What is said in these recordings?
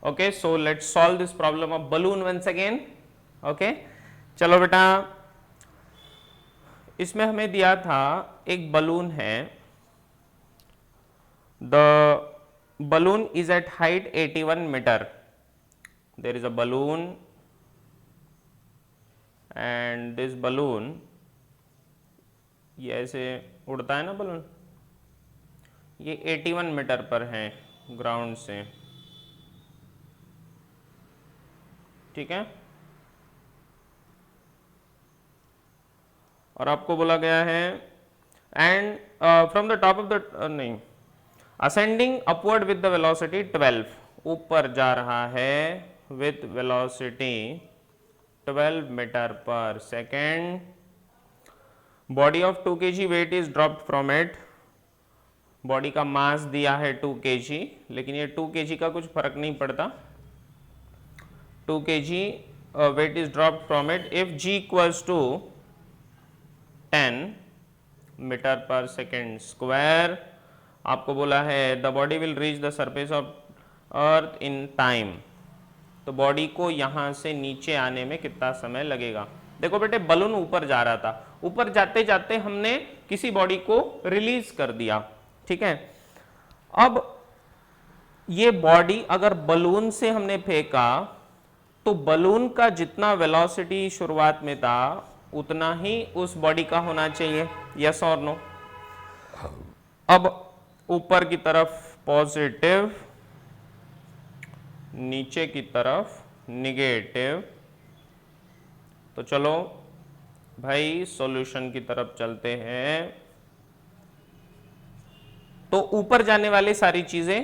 Okay, so let's solve this problem of balloon once again. Okay, चलो बेटा, इसमें हमें दिया था एक बलून है, the balloon is at height 81 metre, there is a balloon and this balloon, ये ऐसे उड़ता है ना बलून, ये 81 मीटर पर है ग्राउंड से, ठीक है। और आपको बोला गया है and from the top of the नहीं, ascending upward with the velocity 12, ऊपर जा रहा है विद वेलोसिटी 12 मीटर पर second, body of 2 kg weight is dropped from it, body का मास दिया है 2 kg, लेकिन ये 2 kg का कुछ फर्क नहीं पड़ता, 2 kg weight is dropped from it if g equals to 10 metre पर सेकेंड स्क्वायर। आपको बोला है the body will reach the surface of earth in time, तो बॉडी को यहाँ से नीचे आने में कितना समय लगेगा। देखो बेटे, बलून ऊपर जा रहा था, ऊपर जाते जाते हमने किसी बॉडी को रिलीज कर दिया, ठीक है। अब ये बॉडी अगर बलून से हमने फेंका तो बलून का जितना वेलोसिटी शुरुआत में था उतना ही उस बॉडी का होना चाहिए, यस और नो। अब ऊपर की तरफ पॉजिटिव, नीचे की तरफ निगेटिव, तो चलो भाई सॉल्यूशन की तरफ चलते हैं। तो ऊपर जाने वाली सारी चीजें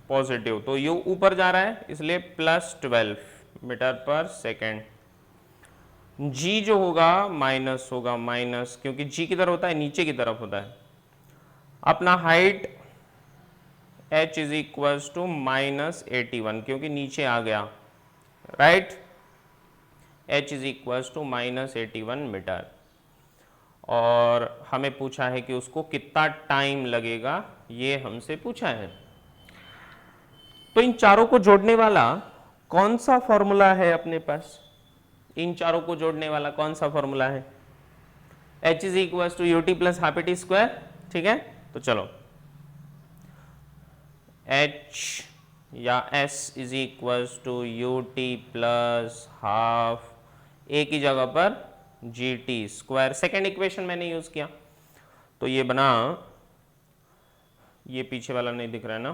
पॉजिटिव, तो यू ऊपर जा रहा है इसलिए +12 मीटर पर सेकेंड, जी जो होगा माइनस होगा, माइनस क्योंकि जी किधर होता है, नीचे की तरफ होता है। अपना height h is equals to -81 क्योंकि नीचे आ गया, right, h is equals to -81 metre, और हमें पूछा है कि उसको कितना टाइम लगेगा, ये हमसे पूछा है। तो इन चारों को जोड़ने वाला कौन सा फॉर्मूला है अपने पास, इन चारों को जोड़ने वाला कौन सा फॉर्मूला है, h is equal to U T plus half T square, ठीक है। तो चलो h या s is equal to U T plus half, A की जगह पर G T square, second equation मैंने यूज किया, तो ये बना, ये पीछे वाला नहीं दिख रहा है ना,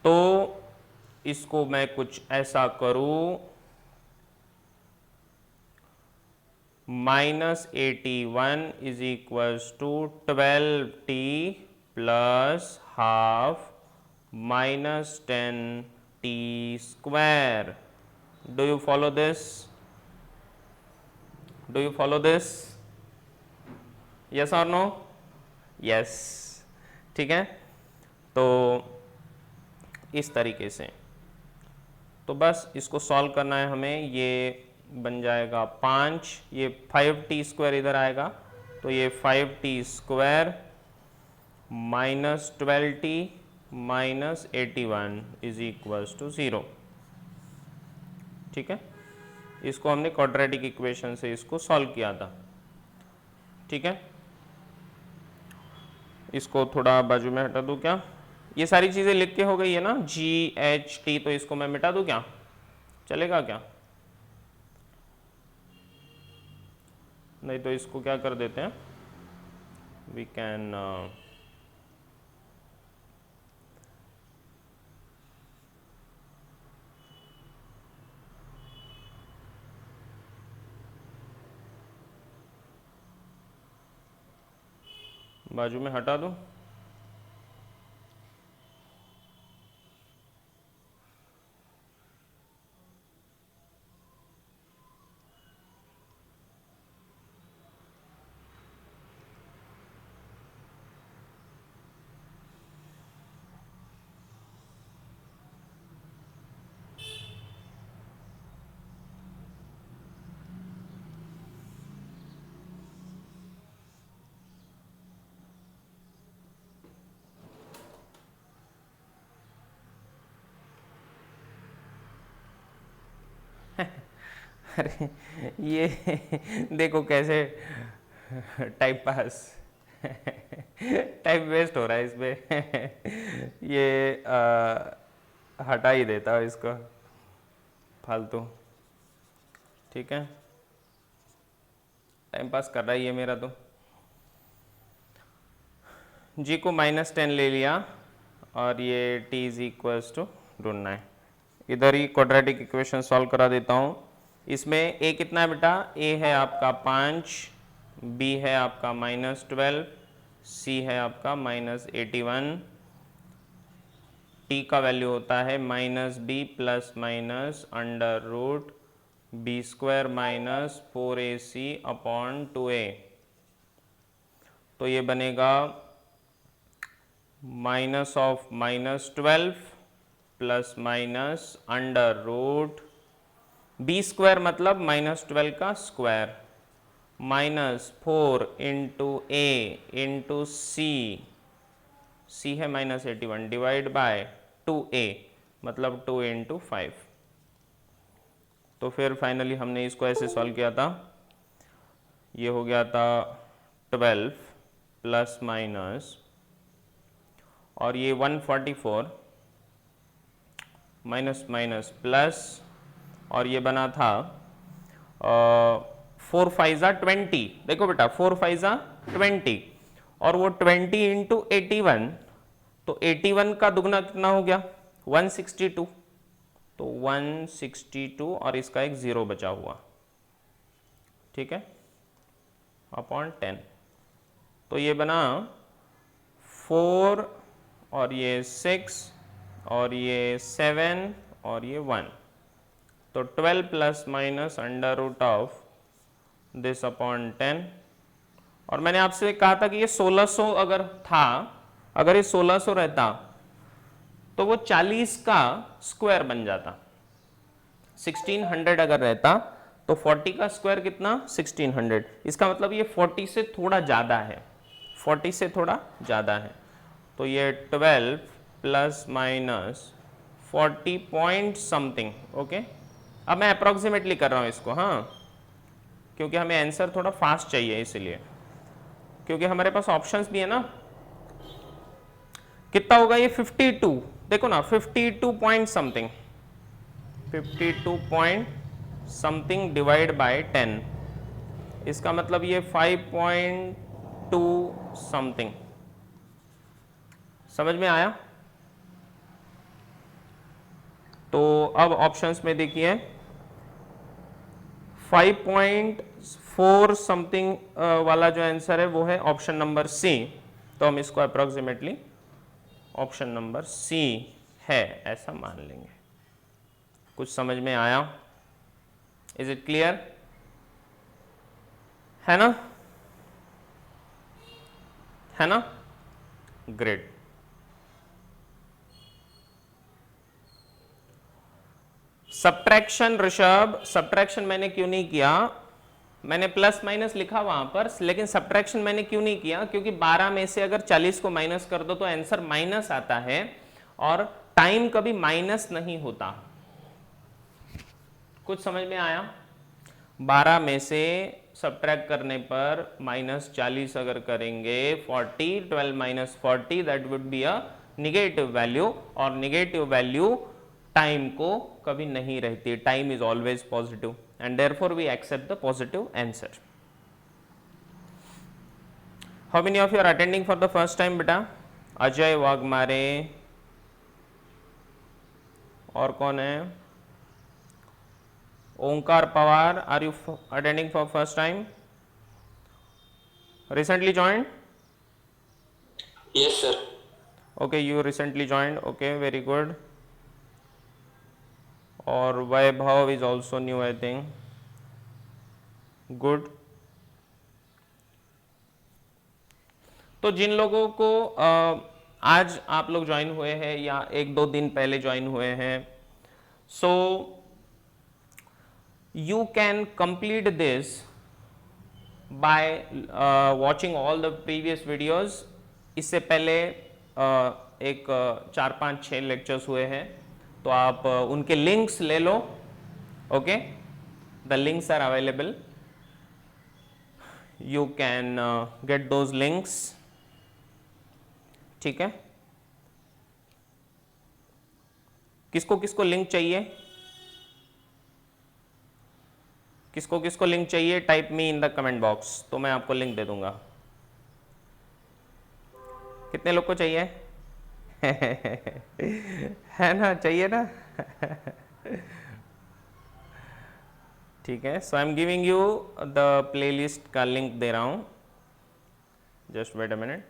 तो इसको मैं कुछ ऐसा करूं, -81 is equals to 12t plus half -10t square. Do you follow this, do you follow this, yes और नो, यस, ठीक है। तो इस तरीके से, तो बस इसको सॉल्व करना है हमें, ये बन जाएगा 5, ये 5t स्क्वायर इधर आएगा, तो ये 5t square -12t -81 is equals to 0, ठीक है। इसको हमने क्वाड्रेटिक इक्वेशन से इसको सॉल्व किया था, ठीक है। इसको थोड़ा बाजू में हटा दूं क्या, ये सारी चीज़ें लिख के हो गई है ना, GHT, तो इसको मैं मिटा दूं क्या, चलेगा क्या, नहीं तो इसको क्या कर देते हैं, वी कैन बाजू में हटा दूं, अरे ये देखो कैसे टाइम पास टाइम वेस्ट हो रहा है इसमें ये हटा ही देता हूँ इसको फालतू। ठीक है, टाइम पास कर रहा है ये मेरा। तो जी को -10 ले लिया और ये t इज इक्वल्स टू ढूंढना है। इधर ही क्वाड्रेटिक इक्वेशन सॉल्व करा देता हूँ। इसमें a कितना है बेटा? a है आपका 5, b है आपका -12, c है आपका -81, t का वैल्यू होता है -b plus minus under root b square minus 4ac upon 2a। तो ये बनेगा minus of -12 plus minus under root b square मतलब -12 का square -4 into a into c है -81 डिवाइड बाय 2a मतलब 2 इंटू 5। तो फिर फाइनली हमने इसको ऐसे सॉल्व किया था। ये हो गया था 12 प्लस माइनस और ये 144 माइनस माइनस प्लस और ये बना था 4 5 20। देखो बेटा 4 5 20 और वो 20 इंटू 81, तो 81 का दुगना कितना हो गया? 162। तो 162 और इसका एक 0 बचा हुआ, ठीक है, अपॉन 10। तो ये बना 4 और ये 6 और ये 7 और ये 1। तो 12 plus minus under root of this upon 10। और मैंने आपसे कहा था कि ये 1600 अगर था, अगर ये 1600 रहता तो वो 40 का स्क्वायर बन जाता। 1600 अगर रहता तो 40 का स्क्वायर कितना? 1600। इसका मतलब ये 40 से थोड़ा ज़्यादा है, 40 से थोड़ा ज़्यादा है। तो ये 12 plus minus 40 point something. Okay, अब मैं अप्रॉक्सीमेटली कर रहा हूँ इसको, हाँ, क्योंकि हमें आंसर थोड़ा फास्ट चाहिए, इसलिए, क्योंकि हमारे पास ऑप्शंस भी है ना। कितना होगा ये? 52। देखो ना 52 point something, 52 point something divide by 10। इसका मतलब ये 5.2 समथिंग। समझ में आया? तो अब ऑप्शंस में देखिए 5.4 समथिंग वाला जो आंसर है वो है ऑप्शन नंबर सी। तो हम इसको अप्रोक्सीमेटली ऑप्शन नंबर सी है ऐसा मान लेंगे। कुछ समझ में आया? Is it clear? है ना? है ना? ग्रेट। सब्ट्रैक्शन ऋषभ, सब्ट्रैक्शन मैंने क्यों नहीं किया? मैंने प्लस माइनस लिखा वहां पर, लेकिन सब्ट्रैक्शन मैंने क्यों नहीं किया? क्योंकि 12 में से अगर 40 को माइनस कर दो तो आंसर माइनस आता है और टाइम कभी माइनस नहीं होता। कुछ समझ में आया? 12 में से सब्ट्रैक्ट करने पर -40 अगर करेंगे 40, 12 minus 40 that would be a negative value, और निगेटिव वैल्यू टाइम को कभी नहीं रहती। Time is always positive and therefore we accept the positive answer. How many of you are attending for the first time बेटा? अजय वाघमारे, और कौन है? ओंकार Pawar, are you attending for first time? Recently joined? Yes sir. Okay, you recently joined. Okay, very good. और वैभव is also new I think. Good. तो जिन लोगों को आज आप लोग ज्वाइन हुए हैं या 1-2 दिन पहले ज्वाइन हुए हैं, so you can complete this by watching all the previous videos. इससे पहले एक 4-5-6 लेक्चर्स हुए हैं, तो आप उनके लिंक्स ले लो। Okay, the links are available, you can get those links. ठीक है, किसको किसको लिंक चाहिए, किसको किसको लिंक चाहिए, type me in the comment box, तो मैं आपको लिंक दे दूंगा। कितने लोग को चाहिए? है ना, चाहिए ना? ठीक है, so I am giving you the playlist का लिंक दे रहा हूं, just wait a minute.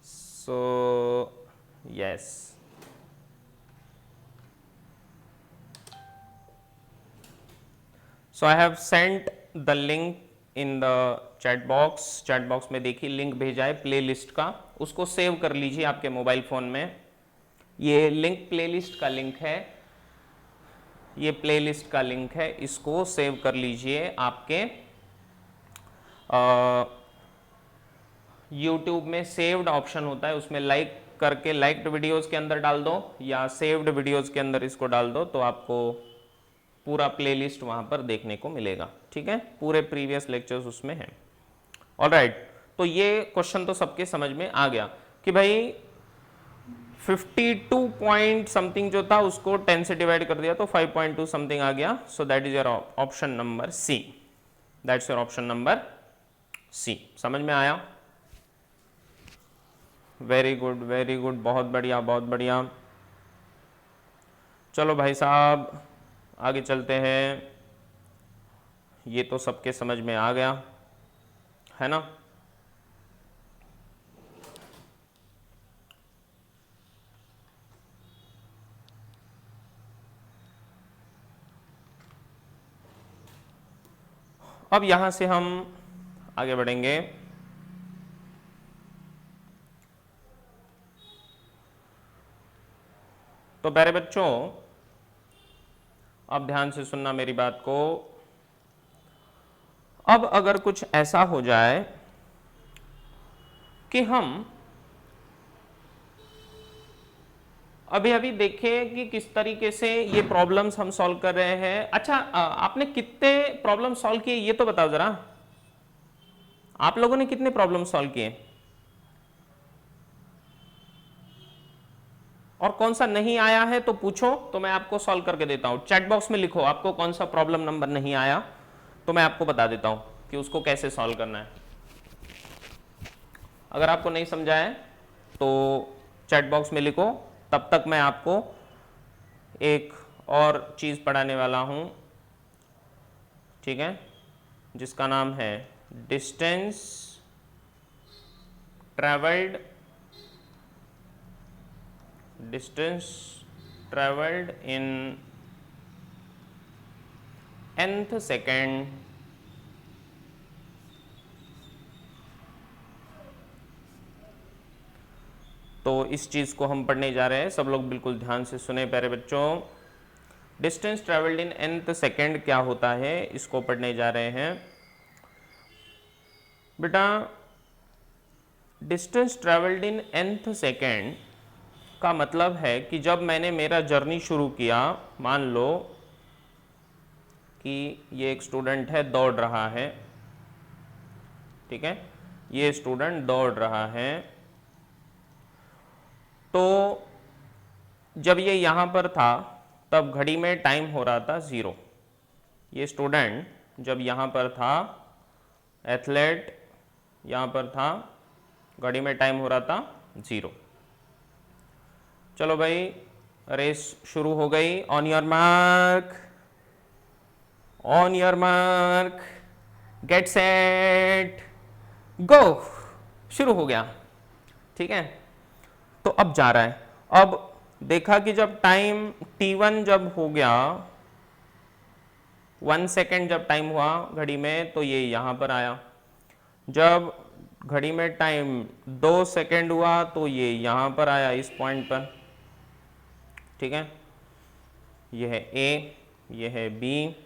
So yes, so I have sent the link in the chat box में देखिए लिंक भेजा है प्लेलिस्ट का, उसको सेव कर लीजिए आपके मोबाइल फोन में। ये लिंक प्लेलिस्ट का लिंक है, ये प्लेलिस्ट का लिंक है, इसको सेव कर लीजिए आपके यूट्यूब में सेव्ड ऑप्शन होता है, उसमें लाइक करके लाइक्ड वीडियोस के अंदर डाल दो या सेव्ड वीडियोस के अंदर इसको डाल दो, तो आपको पूरा प्लेलिस्ट वहां पर देखने को मिलेगा। ठीक है, पूरे प्रीवियस लेक्चर्स उसमें हैं। ऑलराइट, तो ये क्वेश्चन तो सबके समझ में आ गया कि भाई 52 पॉइंट समथिंग जो था उसको 10 से डिवाइड कर दिया तो 5.2 समथिंग आ गया। So that is your option number C, that's your option number C. समझ में आया? वेरी गुड, वेरी गुड, बहुत बढ़िया, बहुत बढ़िया। चलो भाई साहब आगे चलते हैं, ये तो सबके समझ में आ गया है ना। अब यहां से हम आगे बढ़ेंगे। तो प्यारे बच्चों अब ध्यान से सुनना मेरी बात को। अब अगर कुछ ऐसा हो जाए कि हम अभी अभी देखें कि किस तरीके से ये प्रॉब्लम्स हम सॉल्व कर रहे हैं। अच्छा, आपने कितने प्रॉब्लम सॉल्व किए ये तो बताओ जरा, आप लोगों ने कितने प्रॉब्लम सॉल्व किए और कौन सा नहीं आया है तो पूछो, तो मैं आपको सॉल्व करके देता हूं। चैट बॉक्स में लिखो आपको कौन सा प्रॉब्लम नंबर नहीं आया, तो मैं आपको बता देता हूं कि उसको कैसे सॉल्व करना है। अगर आपको नहीं समझा है तो चैट बॉक्स में लिखो, तब तक मैं आपको एक और चीज पढ़ाने वाला हूं, ठीक है, जिसका नाम है distance travelled in nth second तो इस चीज को हम पढ़ने जा रहे हैं। सब लोग बिल्कुल ध्यान से सुने प्यारे बच्चों। Distance travelled in nth second क्या होता है, इसको पढ़ने जा रहे हैं बेटा। Distance travelled in nth second का मतलब है कि जब मैंने मेरा जर्नी शुरू किया, मान लो कि ये एक स्टूडेंट है दौड़ रहा है, ठीक है, ये स्टूडेंट दौड़ रहा है, तो जब ये यहाँ पर था तब घड़ी में टाइम हो रहा था 0। ये स्टूडेंट जब यहाँ पर था, एथलेट यहाँ पर था, घड़ी में टाइम हो रहा था 0। चलो भाई रेस शुरू हो गई। On your mark get set go, शुरू हो गया, ठीक है। तो अब जा रहा है, अब देखा कि जब टाइम t1 जब हो गया, 1 सेकेंड जब टाइम हुआ घड़ी में, तो ये यहां पर आया। जब घड़ी में टाइम 2 सेकेंड हुआ तो ये यहां पर आया, इस पॉइंट पर, ठीक है। यह है ए, यह है बी।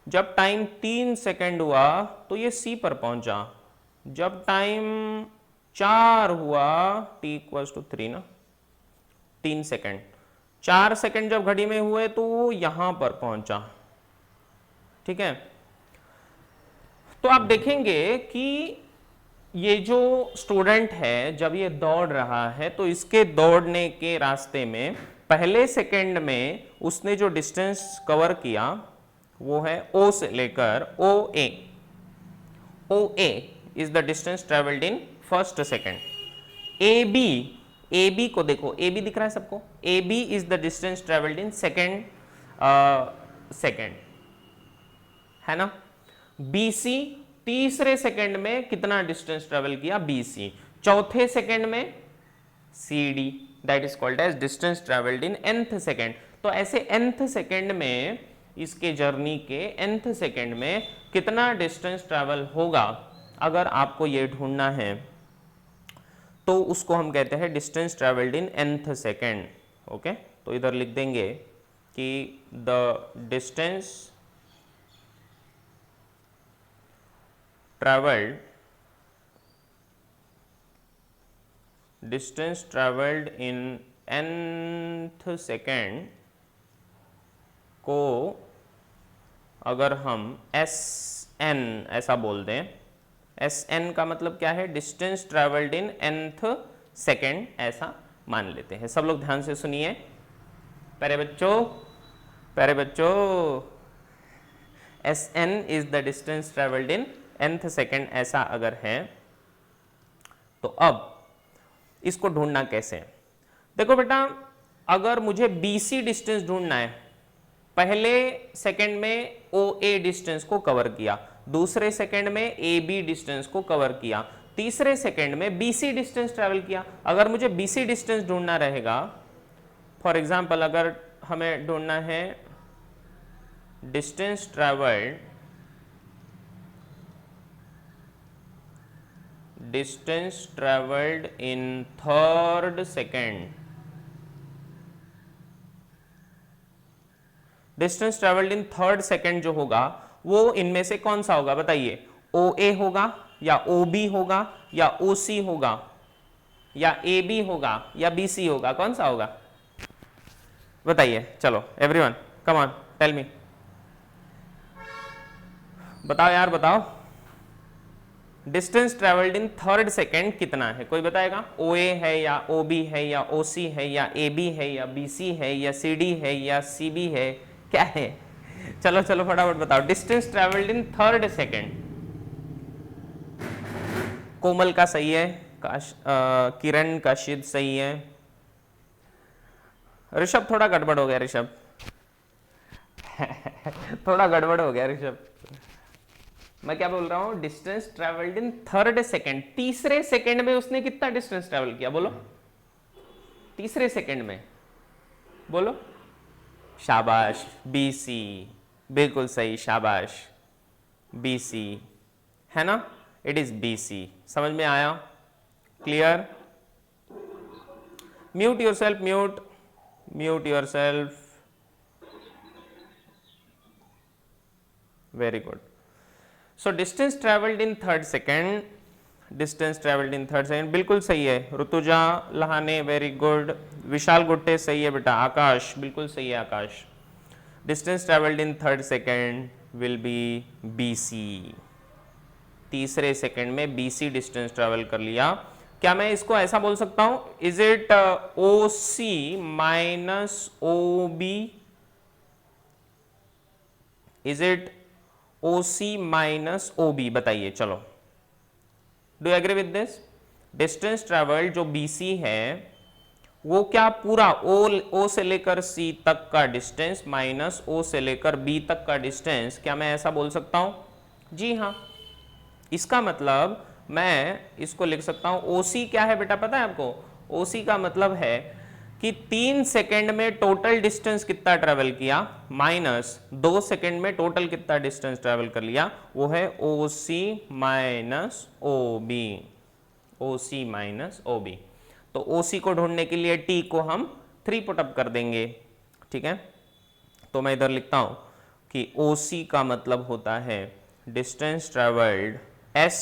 जब टाइम 3 सेकेंड हुआ तो ये सी पर पहुंचा। जब टाइम 4 हुआ, t = 3 ना, 3 सेकेंड, 4 सेकंड जब घड़ी में हुए तो वो यहां पर पहुंचा, ठीक है। तो आप देखेंगे कि ये जो स्टूडेंट है जब ये दौड़ रहा है तो इसके दौड़ने के रास्ते में पहले सेकंड में उसने जो डिस्टेंस कवर किया वो है O से लेकर OA। OA is the distance travelled in first second. AB को देखो, AB दिख रहा है सबको, AB is the distance travelled in second, है ना। BC तीसरे सेकंड में कितना डिस्टेंस ट्रेवल किया, BC। चौथे सेकंड में CD, that is called as distance travelled in nth second. तो ऐसे nth सेकंड में, इसके जर्नी के nth सेकंड में कितना डिस्टेंस ट्रेवल होगा, अगर आपको ये ढूंढना है तो उसको हम कहते हैं distance travelled in nth second. Okay, तो इधर लिख देंगे कि the distance travelled in nth second को अगर हम SN ऐसा बोल दें, SN का मतलब क्या है, distance travelled in nth second, ऐसा मान लेते हैं। सब लोग ध्यान से सुनिए प्यारे बच्चों, SN is the distance travelled in nth second, ऐसा अगर है तो अब इसको ढूंढना कैसे। देखो बेटा, अगर मुझे BC डिस्टेंस ढूंढना है, पहले सेकंड में OA डिस्टेंस को कवर किया, दूसरे सेकंड में AB डिस्टेंस को कवर किया, तीसरे सेकंड में BC डिस्टेंस ट्रेवल किया। अगर मुझे BC डिस्टेंस ढूंढना रहेगा, फॉर एग्जांपल अगर हमें ढूंढना है distance travelled in third second, distance travelled in third second जो होगा वो इनमें से कौन सा होगा बताइए, OA होगा या OB होगा या OC होगा या AB होगा या BC होगा, कौन सा होगा बताइए। चलो everyone come on tell me, बताओ यार बताओ, distance travelled in third second कितना है, कोई बताएगा। OA है या OB है या OC है या AB है या BC है या CD है या CB है, क्या है, चलो चलो फटाफट बताओ। Distance travelled in third second, Komal का सही है, किरण काशिद सही है, ऋषभ थोड़ा गड़बड़ हो गया, ऋषभ थोड़ा गड़बड़ हो गया ऋषभ। मैं क्या बोल रहा हूं, distance travelled in third second, तीसरे सेकेंड में उसने कितना डिस्टेंस ट्रेवल किया बोलो, तीसरे सेकेंड में बोलो, शाबाश BC, बिल्कुल सही, शाबाश BC, है ना, इट इज BC। समझ में आया, clear. Mute yourself, mute yourself, very good. So distance travelled in third second, distance travelled in third second बिल्कुल सही है। ऋतुजा लहाने वेरी गुड, विशाल गुट्टे सही है बेटा, आकाश बिल्कुल सही है Akash. Distance travelled in third second will be BC, तीसरे सेकेंड में BC डिस्टेंस ट्रेवल कर लिया। क्या मैं इसको ऐसा बोल सकता हूं, is it OC minus OB, is it OC minus OB, बताइए चलो, do you agree with this. Distance travelled जो BC है वो क्या पूरा O से लेकर C तक का डिस्टेंस माइनस O से लेकर B तक का डिस्टेंस, क्या मैं ऐसा बोल सकता हूं, जी हाँ। इसका मतलब मैं इसको लिख सकता हूं, OC क्या है बेटा पता है आपको, OC का मतलब है कि 3 सेकेंड में टोटल डिस्टेंस कितना ट्रेवल किया माइनस 2 सेकेंड में टोटल कितना डिस्टेंस ट्रेवल कर लिया, वो है OC minus OB, OC minus OB। तो OC को ढूंढने के लिए T को हम 3 पुटअप कर देंगे, ठीक है। तो मैं इधर लिखता हूं कि OC का मतलब होता है distance travelled S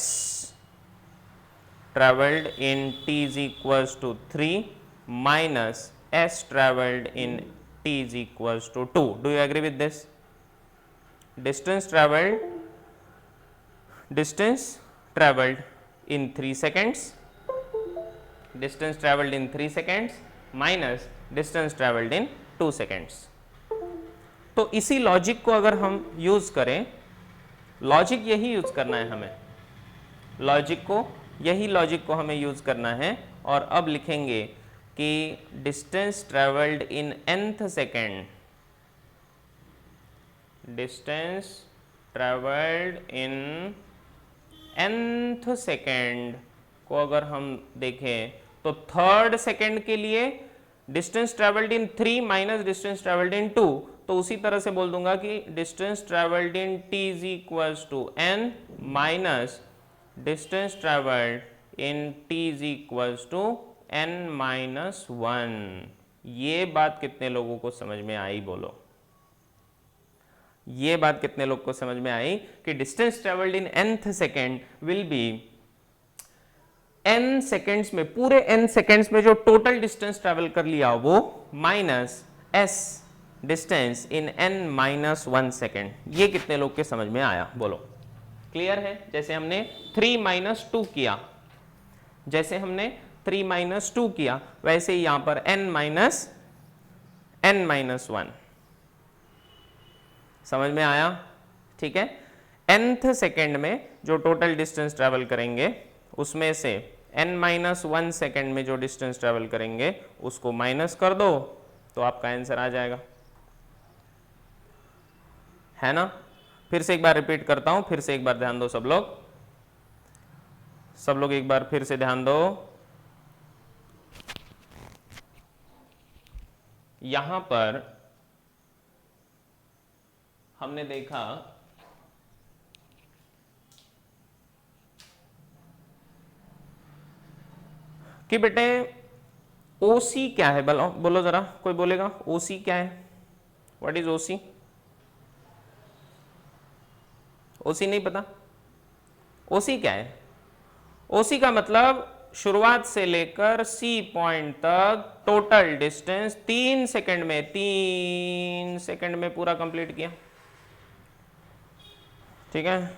travelled in T is equals to 3 minus s traveled in t is equals to 2. Do you agree with this? Distance traveled in 3 seconds, distance traveled in 3 seconds minus distance traveled in 2 seconds. तो इसी logic को अगर हम use करें, logic यही use करना है हमें, यही लॉजिक को हमें यूज करना है। और अब लिखेंगे कि distance travelled in nth second, distance travelled in nth second को अगर हम देखें तो थर्ड सेकेंड के लिए distance travelled in 3 minus distance travelled in 2, तो उसी तरह से बोल दूंगा कि distance travelled in t is equals to n minus distance travelled in t is equals to n minus 1। ये बात कितने लोगों को समझ में आई? बोलो, ये बात कितने लोग को समझ में आई कि distance travelled in nth second will B n seconds में, पूरे n सेकेंड्स में जो टोटल डिस्टेंस ट्रेवल कर लिया वो minus s distance in n minus 1 second. ये कितने लोग के समझ में आया? बोलो, क्लियर है? जैसे हमने 3 माइनस 2 किया, जैसे हमने 3 माइनस 2 किया, वैसे ही यहां पर n माइनस 1। समझ में आया? ठीक है। nth सेकेंड में जो टोटल डिस्टेंस ट्रेवल करेंगे उसमें से n माइनस 1 सेकेंड में जो डिस्टेंस ट्रेवल करेंगे उसको माइनस कर दो तो आपका आंसर आ जाएगा, है ना? फिर से एक बार रिपीट करता हूं, फिर से एक बार ध्यान दो सब लोग एक बार फिर से ध्यान दो। यहां पर हमने देखा कि बेटे OC क्या है? बोलो जरा, कोई बोलेगा OC क्या है? What is OC? OC नहीं पता? OC क्या है? OC का मतलब शुरुआत से लेकर C पॉइंट तक टोटल डिस्टेंस 3 सेकंड में पूरा कंप्लीट किया। ठीक है।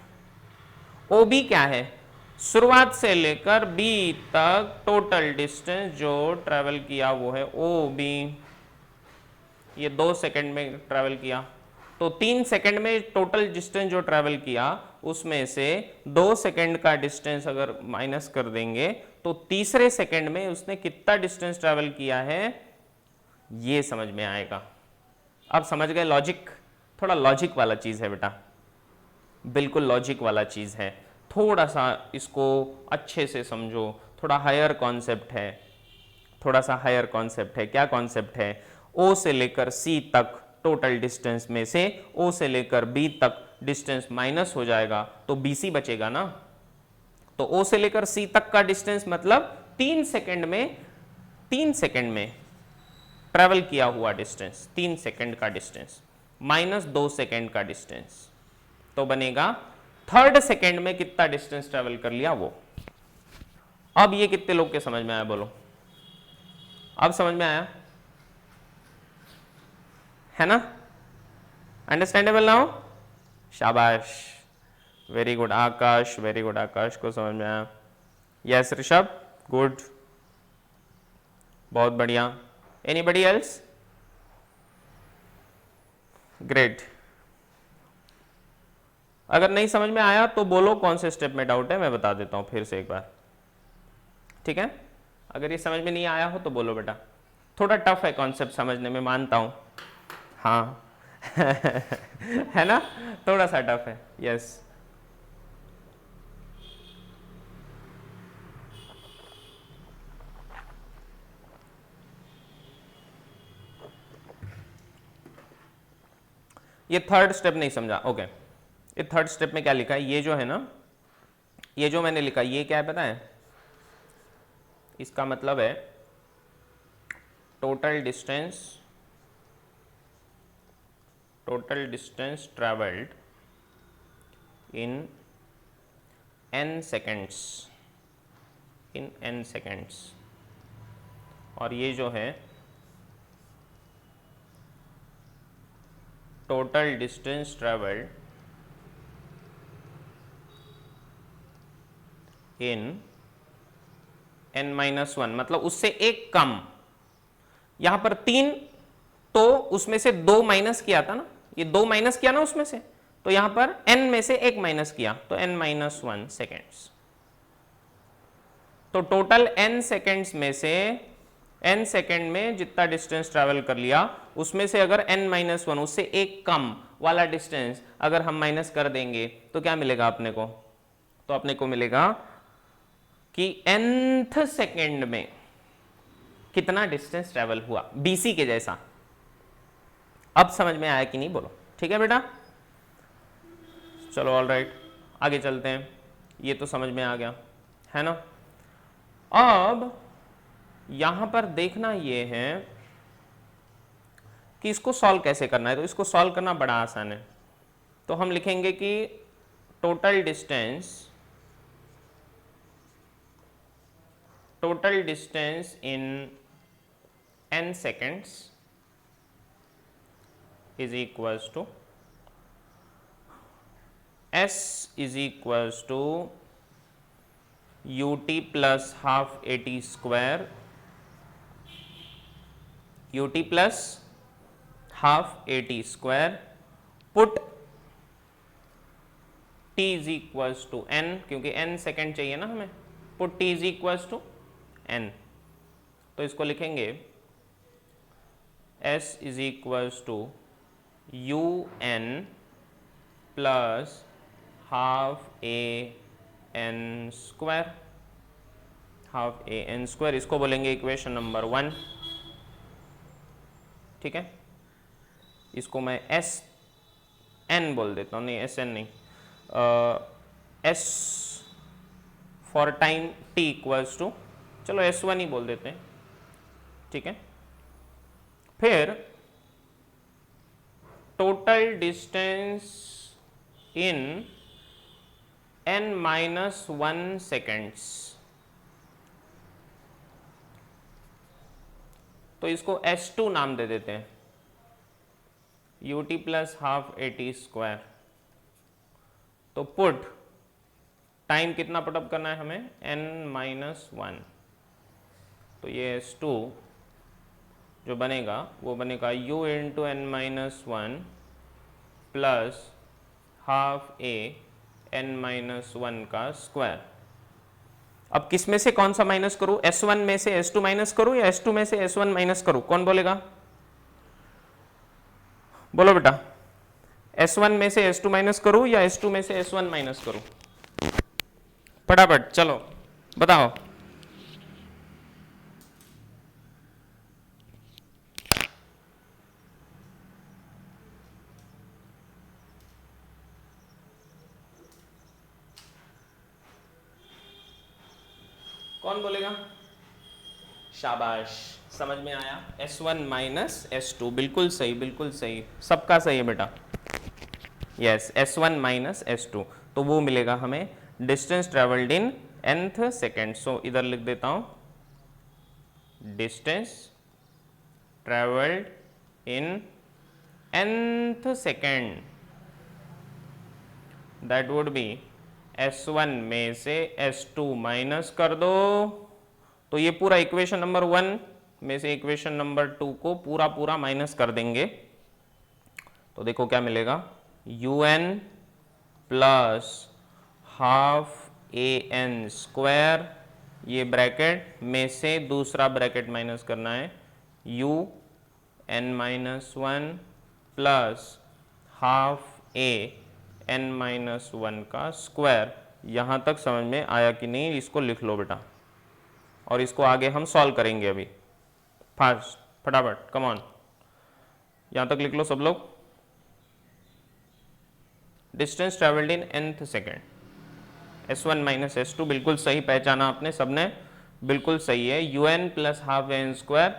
OB क्या है? शुरुआत से लेकर B तक टोटल डिस्टेंस जो ट्रेवल किया वो है OB। ये 2 सेकंड में ट्रेवल किया, तो 3 सेकंड में टोटल डिस्टेंस जो ट्रेवल किया उसमें से 2 सेकंड का डिस्टेंस अगर माइनस कर देंगे तो तीसरे सेकंड में उसने कितना डिस्टेंस ट्रेवल किया है ये समझ में आएगा। अब समझ गए लॉजिक? थोड़ा लॉजिक वाला चीज है बेटा, बिल्कुल लॉजिक वाला चीज है। थोड़ा सा इसको अच्छे से समझो, थोड़ा हायर कॉन्सेप्ट है, थोड़ा सा हायर कॉन्सेप्ट है। क्या कॉन्सेप्ट है? O से लेकर C तक टोटल डिस्टेंस में से O से लेकर B तक डिस्टेंस माइनस हो जाएगा तो BC बचेगा ना। तो O से लेकर C तक का डिस्टेंस मतलब 3 सेकंड में ट्रेवल किया हुआ डिस्टेंस, 3 सेकंड का डिस्टेंस माइनस 2 सेकंड का डिस्टेंस, तो बनेगा थर्ड सेकंड में कितना डिस्टेंस ट्रेवल कर लिया वो। अब ये कितने लोग के समझ में आया? बोलो, अब समझ में आया है ना? Understandable now? शाबाश, वेरी गुड आकाश, वेरी गुड आकाश को समझ में आया। यस ऋषभ, गुड, बहुत बढ़िया। Anybody else? ग्रेट। अगर नहीं समझ में आया तो बोलो कौन से स्टेप में डाउट है, मैं बता देता हूं फिर से एक बार। ठीक है, अगर ये समझ में नहीं आया हो तो बोलो बेटा। थोड़ा टफ है कॉन्सेप्ट समझने में, मानता हूं, हाँ है ना, थोड़ा सा टफ है। यस, ये थर्ड स्टेप नहीं समझा? ओके, ये थर्ड स्टेप में क्या लिखा है? ये जो है ना, ये जो मैंने लिखा ये क्या है पता है? इसका मतलब है टोटल डिस्टेंस ट्रेवल्ड इन n सेकेंड्स, और ये जो है टोटल डिस्टेंस ट्रेवल्ड इन n-1, मतलब उससे एक कम। यहां पर 3, तो उसमें से 2 माइनस किया था ना, ये 2 माइनस किया ना उसमें से, तो यहां पर n में से 1 माइनस किया, तो n-1 सेकेंड्स। तो टोटल n सेकेंड्स में से n सेकेंड में जितना डिस्टेंस ट्रैवल कर लिया, उसमें से अगर n-1 उससे एक कम वाला डिस्टेंस अगर हम माइनस कर देंगे तो क्या मिलेगा अपने को? तो अपने को मिलेगा कि nth सेकेंड में कितना डिस्टेंस ट्रैवल हुआ, BC के जैसा। अब समझ में आया कि नहीं, बोलो। ठीक है बेटा, चलो ऑल राइट, आगे चलते हैं। ये तो समझ में आ गया है ना। अब यहां पर देखना ये है कि इसको सॉल्व कैसे करना है। तो इसको सॉल्व करना बड़ा आसान है। तो हम लिखेंगे कि total distance in n seconds is equals to s is equals to ut plus half at square, ut plus half at square, put t is equals to n, क्योंकि n सेकेंड चाहिए ना हमें, put t is equals to n। तो इसको लिखेंगे s is equals to un plus half A N square, half A N square, इसको बोलेंगे equation number 1। ठीक है, इसको मैं एस एन बोल देता हूँ, नहीं एस एन नहीं, S for time T equals to, चलो S1 ही बोल देते हैं। ठीक है, फिर total distance in n-1 seconds, तो इसको S2 नाम दे देते हैं, ut plus half at square. तो पुट टाइम कितना पुटअप करना है हमें, n-1, तो ये S2 जो बनेगा वो बनेगा u into n-1 plus half a n-1 का स्क्वायर। अब किस में से कौन सा माइनस करूं, S1 में से S2 माइनस करूं या S2 में से S1 माइनस करूं, कौन बोलेगा, बोलो बेटा। S1 में से S2 माइनस करूं या S2 में से S1 माइनस करूं, फटाफट चलो बताओ। कौन बोलेगा, शाबाश, समझ में आया। S1 माइनस S2, बिल्कुल सही, बिल्कुल सही, सबका सही है बेटा। यस, S1 माइनस S2, तो वो मिलेगा हमें distance travelled in nth second. So इधर लिख देता हूं, distance travelled in nth second, that would be S1 में से S2 माइनस कर दो, तो ये पूरा इक्वेशन नंबर 1 में से इक्वेशन नंबर 2 को पूरा पूरा माइनस कर देंगे। तो देखो क्या मिलेगा, un plus half A N square, ये ब्रैकेट में से दूसरा ब्रैकेट माइनस करना है, u n-1 plus half A n-1 का स्क्वायर। यहाँ तक समझ में आया कि नहीं, इसको लिख लो बेटा, और इसको आगे हम सॉल्व करेंगे अभी फास्ट, फटाफट कम ऑन, यहाँ तक लिख लो सब लोग। Distance travelled in nth second, S1 minus S2, बिल्कुल सही पहचाना आपने सबने, बिल्कुल सही है। un plus half N square,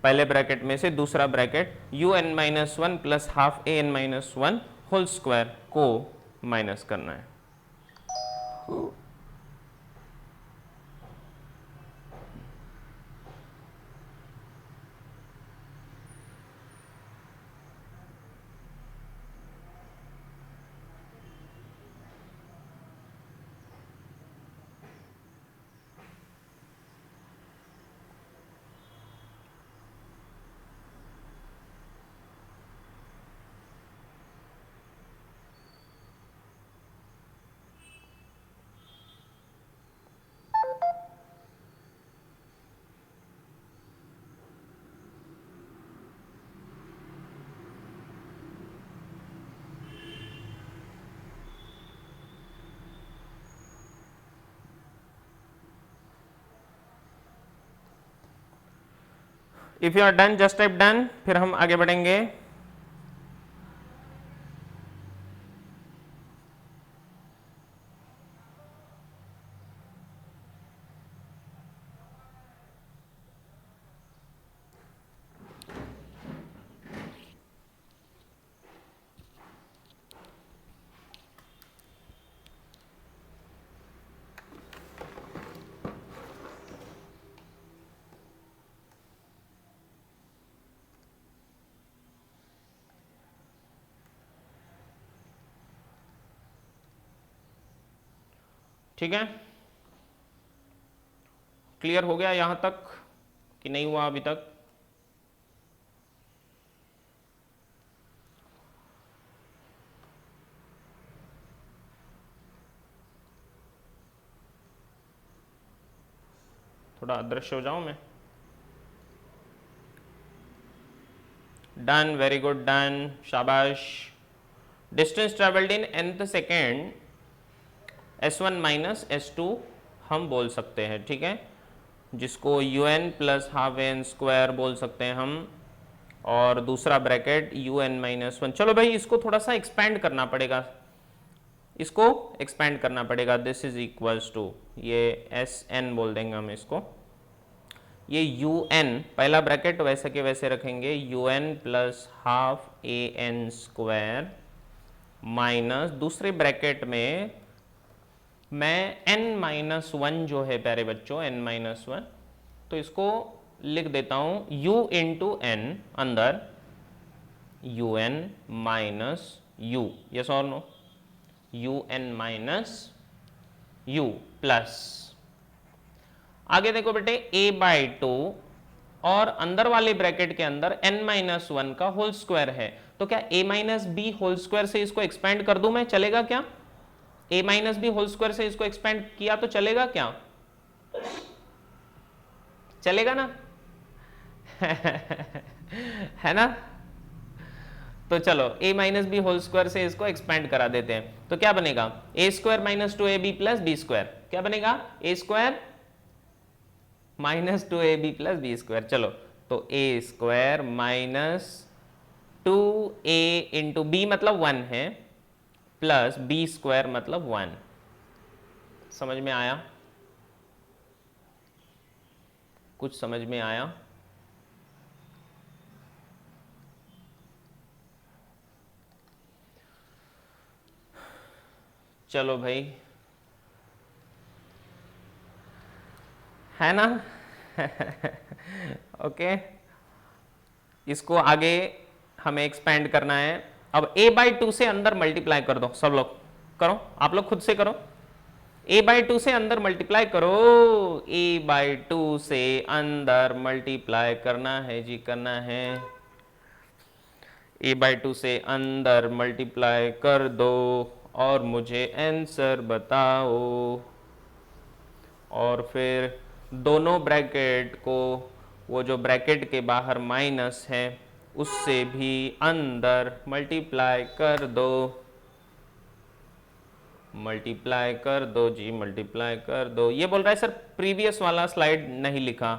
पहले ब्रैकेट में से दूसरा bracket un-1 plus half A n-1 whole square को माइनस करना है। If you are done just type done, फिर हम आगे बढ़ेंगे। ठीक है, क्लियर हो गया यहां तक कि नहीं हुआ अभी तक? थोड़ा अदृश्य हो जाऊं मैं? डन, वेरी गुड, डन, शाबाश। Distance travelled in nth second s1 minus s2 हम बोल सकते हैं, ठीक है, जिसको un plus half N square बोल सकते हैं हम, और दूसरा ब्रैकेट un माइनस 1। चलो भाई इसको थोड़ा सा एक्सपैंड करना पड़ेगा, इसको एक्सपैंड करना पड़ेगा। दिस इज इक्वल्स टू, ये sn बोल देंगे हम इसको, ये un पहला ब्रैकेट वैसे के वैसे रखेंगे, un plus half A N square minus दूसरे ब्रैकेट में मैं n माइनस 1 जो है प्यारे बच्चों, n माइनस 1, तो इसको लिख देता हूं u इंटू एन अंदर un माइनस u, यस और no, un minus u plus, आगे देखो बेटे a बाई 2 और अंदर वाले ब्रैकेट के अंदर n माइनस 1 का होल स्क्वायर है, तो क्या a minus B whole square से इसको एक्सपेंड कर दूं मैं, चलेगा क्या? a minus B whole square से इसको एक्सपेंड किया तो चलेगा क्या? चलेगा ना? है ना? तो चलो a minus B whole square से इसको एक्सपेंड करा देते हैं, तो क्या बनेगा a square minus 2ab plus B square, क्या बनेगा a square minus 2ab plus B square. चलो तो a square minus 2a into B मतलब 1 है, प्लस बी स्क्वायर मतलब 1। समझ में आया? कुछ समझ में आया? चलो भाई, है ना? ओके, इसको आगे हमें एक्सपेंड करना है। अब a बाई 2 से अंदर मल्टीप्लाई कर दो, सब लोग करो, आप लोग खुद से करो, a बाई 2 से अंदर मल्टीप्लाई करो, a बाई 2 से अंदर मल्टीप्लाई करना है जी, करना है, a बाई 2 से अंदर मल्टीप्लाई कर दो और मुझे आंसर बताओ, और फिर दोनों ब्रैकेट को, वो जो ब्रैकेट के बाहर माइनस है उससे भी अंदर मल्टीप्लाई कर दो, मल्टीप्लाई कर दो जी, मल्टीप्लाई कर दो। ये बोल रहा है सर प्रीवियस वाला स्लाइड नहीं लिखा।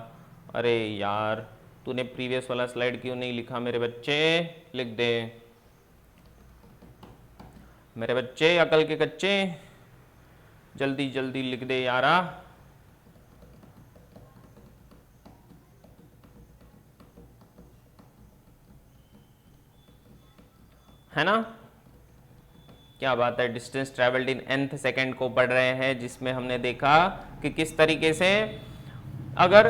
अरे यार, तूने प्रीवियस वाला स्लाइड क्यों नहीं लिखा मेरे बच्चे? लिख दे मेरे बच्चे, अकल के कच्चे, जल्दी जल्दी लिख दे यारा। है ना? क्या बात है, distance travelled in nth second को पढ़ रहे हैं, जिसमें हमने देखा कि किस तरीके से अगर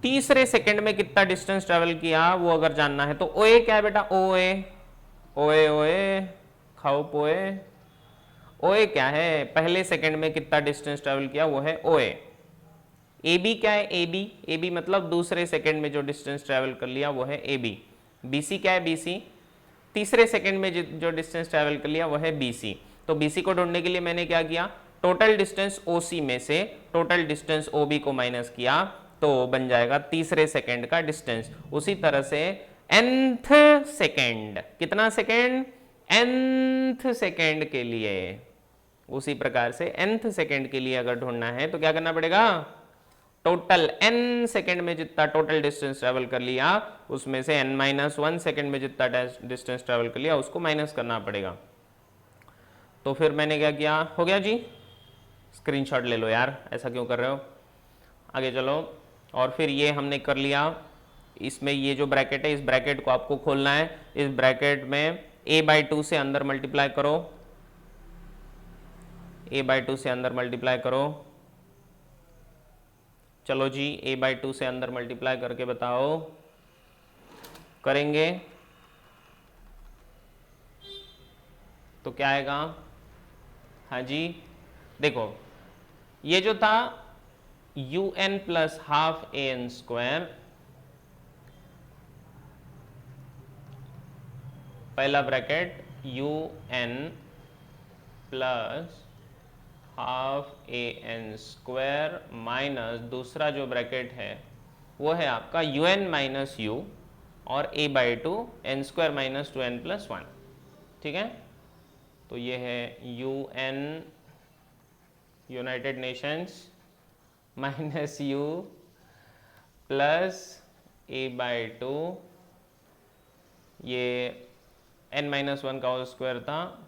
तीसरे सेकंड में कितना डिस्टेंस ट्रेवल किया वो अगर जानना है तो ओए क्या है बेटा, ओए ओए ओए खाओ पोए, ओए क्या है, पहले सेकंड में कितना डिस्टेंस ट्रेवल किया वो है ओए। ए बी क्या है, ए बी, ए बी मतलब दूसरे सेकंड में जो डिस्टेंस ट्रेवल कर लिया वो है ए बी। बी सी क्या है, बी सी तीसरे सेकंड में जो डिस्टेंस ट्रेवल कर लिया वो है बी सी। तो बी सी को ढूंढने के लिए मैंने क्या किया, टोटल डिस्टेंस ओ सी में से टोटल डिस्टेंस ओ बी को माइनस किया तो बन जाएगा तीसरे सेकंड का डिस्टेंस। उसी तरह से nth सेकंड, कितना सेकंड, nth सेकंड के लिए, उसी प्रकार से nth सेकंड के लिए अगर ढूंढना है तो क्या करना पड़ेगा, टोटल n सेकेंड में जितना टोटल डिस्टेंस ट्रेवल कर लिया उसमें से n-1 सेकेंड में जितना डिस्टेंस ट्रेवल कर लिया उसको माइनस करना पड़ेगा। तो फिर मैंने क्या किया, हो गया जी, स्क्रीनशॉट ले लो यार, ऐसा क्यों कर रहे हो। आगे चलो, और फिर ये हमने कर लिया, इसमें ये जो ब्रैकेट है इस ब्रैकेट को आपको खोलना है, इस ब्रैकेट में a/2 से अंदर मल्टीप्लाई करो, a/2 से अंदर मल्टीप्लाई करो। चलो जी, a/2 से अंदर मल्टीप्लाई करके बताओ, करेंगे तो क्या आएगा। हाँ जी, देखो ये जो था un plus half an square, पहला bracket un plus half an square minus दूसरा जो ब्रैकेट है वो है आपका un माइनस u और a/2 n square minus 2n plus 1, ठीक है। तो ये है un United Nations minus u plus a/2, ये n-1 का होल स्क्वायर था,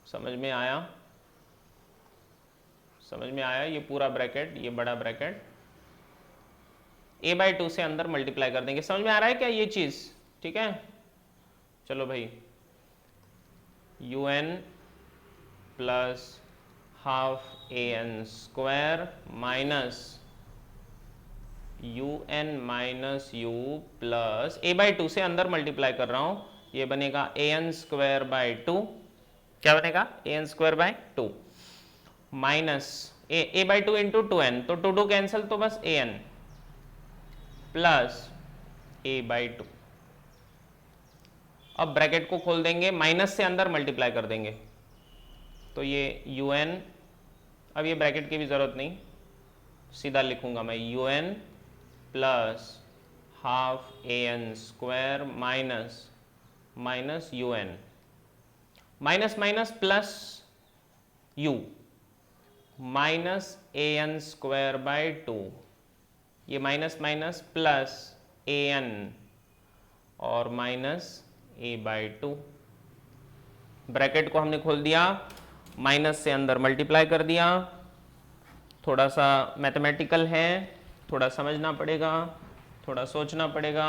समझ में आया, समझ में आया। ये पूरा ब्रैकेट, ये बड़ा ब्रैकेट a/2 से अंदर मल्टीप्लाई कर देंगे, समझ में आ रहा है क्या ये चीज, ठीक है। चलो भाई, un plus half an square minus un minus u plus a/2 से अंदर मल्टीप्लाई कर रहा हूं, ये बनेगा an स्क्वायर बाय 2, क्या बनेगा an square by 2 minus a/2 into 2n, तो 2 कैंसिल, तो बस an प्लस a/2। अब ब्रैकेट को खोल देंगे, माइनस से अंदर मल्टीप्लाई कर देंगे, तो ये un, अब ये ब्रैकेट की भी जरूरत नहीं, सीधा लिखूंगा मैं un plus half an square minus minus un, minus minus plus u minus an square by 2, ये माइनस माइनस प्लस an और माइनस a/2। ब्रैकेट को हमने खोल दिया, माइनस से अंदर मल्टीप्लाई कर दिया, थोड़ा सा मैथमेटिकल है, थोड़ा समझना पड़ेगा, थोड़ा सोचना पड़ेगा,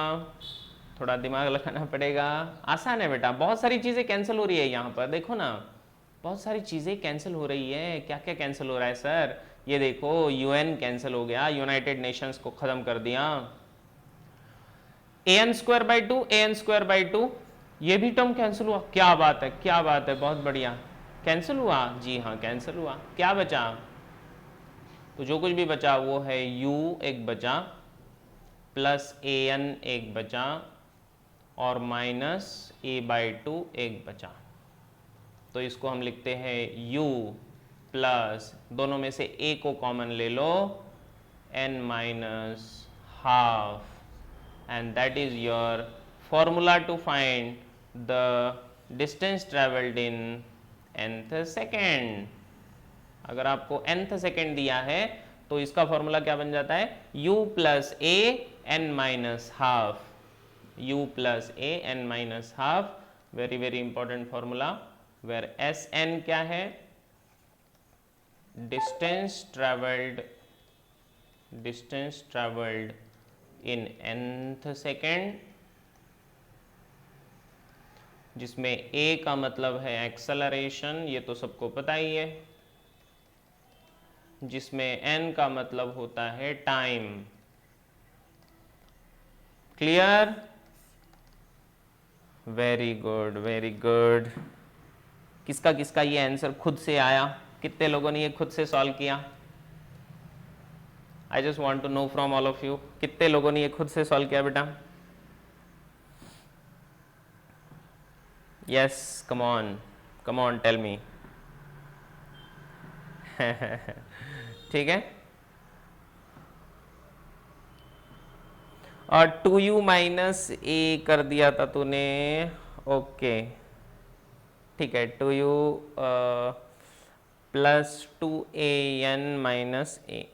थोड़ा दिमाग लगाना पड़ेगा। आसान है बेटा, बहुत सारी चीज़ें कैंसिल हो रही है यहाँ पर, देखो ना, बहुत सारी चीज़ें कैंसिल हो रही है। क्या क्या कैंसिल हो रहा है सर, ये देखो UN कैंसिल हो गया, यूनाइटेड नेशंस को ख़त्म कर दिया, an square by 2 an square by 2, ये भी टर्म कैंसिल हुआ, क्या बात है, क्या बात है, बहुत बढ़िया, कैंसिल हुआ जी, हाँ कैंसिल हुआ। क्या बचा, तो जो कुछ भी बचा वो है u एक बचा प्लस an एक बचा और माइनस a/2 एक बचा, तो इसको हम लिखते हैं u प्लस, दोनों में से a को कॉमन ले लो, n minus half, and that is your formula to find the distance traveled in nth second। अगर आपको nth सेकेंड दिया है तो इसका फॉर्मूला क्या बन जाता है, u plus a n minus half, u plus a n minus half, very very important formula, where Sn क्या है, distance travelled in nth second, जिसमें a का मतलब है एक्सेलरेशन, ये तो सबको पता ही है, जिसमें n का मतलब होता है time. Clear, very good very good. किसका किसका ये आंसर खुद से आया, कितने लोगों ने ये खुद से सॉल्व किया, I just want to know from all of you, कितने लोगों ने ये खुद से सॉल्व किया बेटा, yes, come on tell me. ठीक है, और 2u माइनस a कर दिया था तूने, ओके ठीक है, प्लस 2an माइनस ए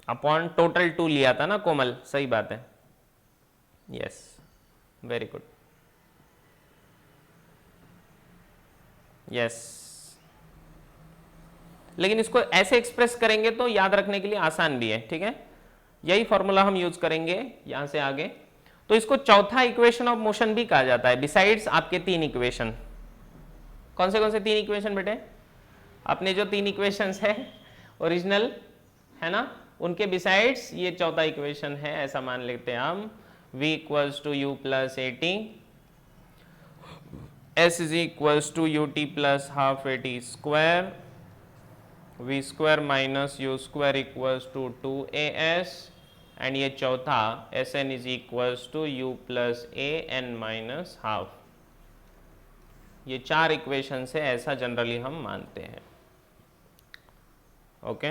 अपॉन टोटल 2 लिया था ना कोमल, सही बात है, यस, वेरी गुड, यस। लेकिन इसको ऐसे एक्सप्रेस करेंगे तो याद रखने के लिए आसान भी है, ठीक है, यही फॉर्मूला हम यूज करेंगे यहां से आगे। तो इसको चौथा इक्वेशन ऑफ मोशन भी कहा जाता है, बिसाइड्स आपके 3 इक्वेशन। कौन से 3 इक्वेशन बेटे? अपने जो 3 इक्वेशंस है ओरिजिनल, है ना, उनके बिसाइड्स ये चौथा इक्वेशन है, ऐसा मान लेते हैं हम। v equals to U plus A T, s is equals to U T plus half A T square, v square minus U square equals to 2as, and ये चौथा sn is equals to U plus A N minus half. ये 4 equation है, ऐसा generally हम मानते हैं, okay.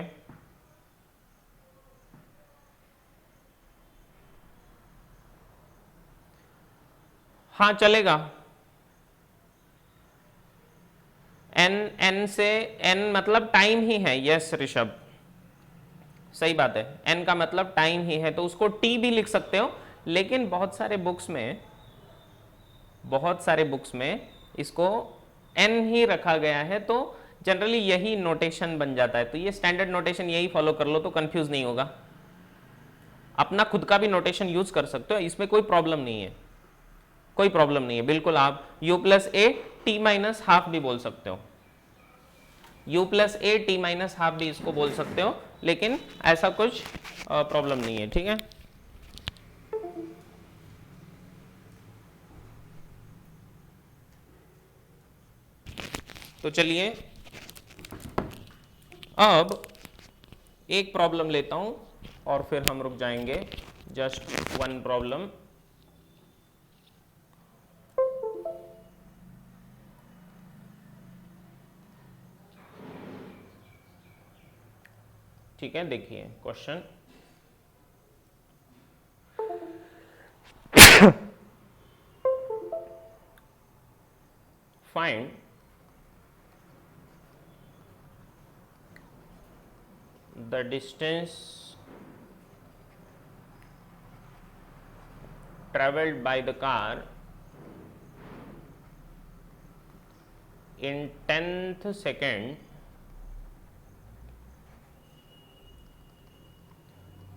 हाँ चलेगा, n से n मतलब टाइम ही है, यस ऋषभ, सही बात है, n का मतलब टाइम ही है, तो उसको t भी लिख सकते हो, लेकिन बहुत सारे बुक्स में इसको n ही रखा गया है, तो जनरली यही नोटेशन बन जाता है। तो ये स्टैंडर्ड नोटेशन यही फॉलो कर लो तो कंफ्यूज नहीं होगा। अपना खुद का भी नोटेशन यूज कर सकते हो, इसमें कोई प्रॉब्लम नहीं है, कोई प्रॉब्लम नहीं है, बिल्कुल आप u plus A T minus half भी बोल सकते हो, u plus A T minus half भी इसको बोल सकते हो, लेकिन ऐसा कुछ प्रॉब्लम नहीं है, ठीक है। तो चलिए अब एक प्रॉब्लम लेता हूं और फिर हम रुक जाएंगे, जस्ट 1 प्रॉब्लम। ठीक है, देखिए question, find the distance traveled by the car in 10th second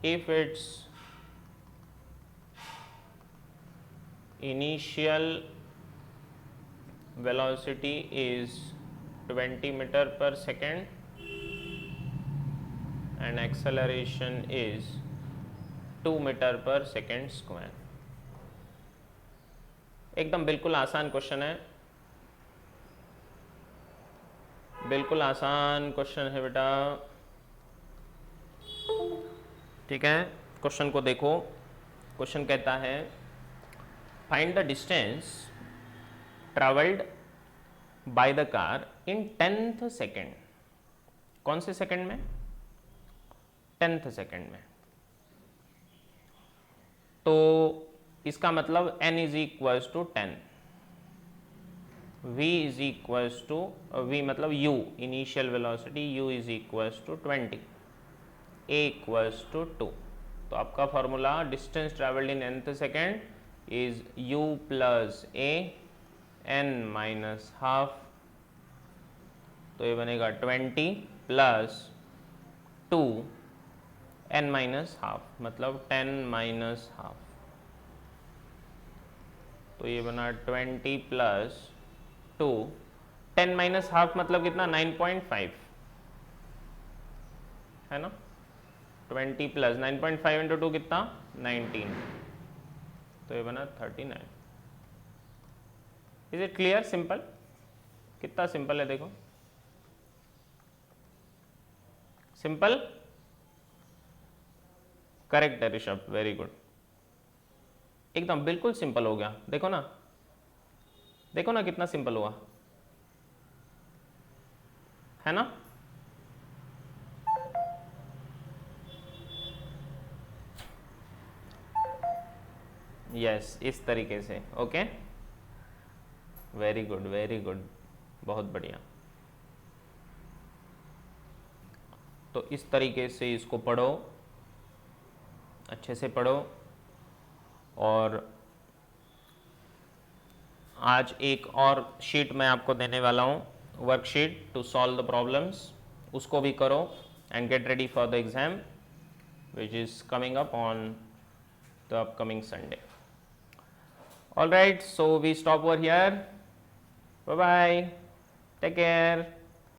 if its initial velocity is 20 meter per second and acceleration is 2 metre पर सेकेंड स्क्वायर। एकदम बिल्कुल आसान क्वेश्चन है, बिल्कुल आसान क्वेश्चन है बेटा, ठीक है। क्वेश्चन को देखो, क्वेश्चन कहता है find the distance travelled by the car in 10th second. कौन से सेकेंड में? 10th सेकेंड में। तो इसका मतलब n is equals to 10, v is equals to v मतलब u initial velocity, u is equals to 20, a equals to 2। तो आपका formula distance travelled in nth second is u plus a n minus half, तो ये बनेगा 20 plus 2 n minus half मतलब 10 minus half, तो ये बना 20 प्लस 2, 10 माइनस हाफ मतलब कितना? 9.5 है ना, 20 प्लस 9.5 इंटू 2 कितना? 19, तो ये बना 39। Is it clear? सिंपल, कितना सिंपल है देखो, सिंपल, करेक्ट है ऋषभ, वेरी गुड, एकदम बिल्कुल सिंपल हो गया, देखो ना, देखो ना कितना सिंपल हुआ, है ना। यस, इस तरीके से, okay, very good, very good, बहुत बढ़िया। तो इस तरीके से इसको पढ़ो, अच्छे से पढ़ो। और आज एक और शीट मैं आपको देने वाला हूँ, worksheet to solve the problems, उसको भी करो and get ready for the exam which is coming up on the upcoming Sunday. All right, so we stop over here. Bye bye. Take care.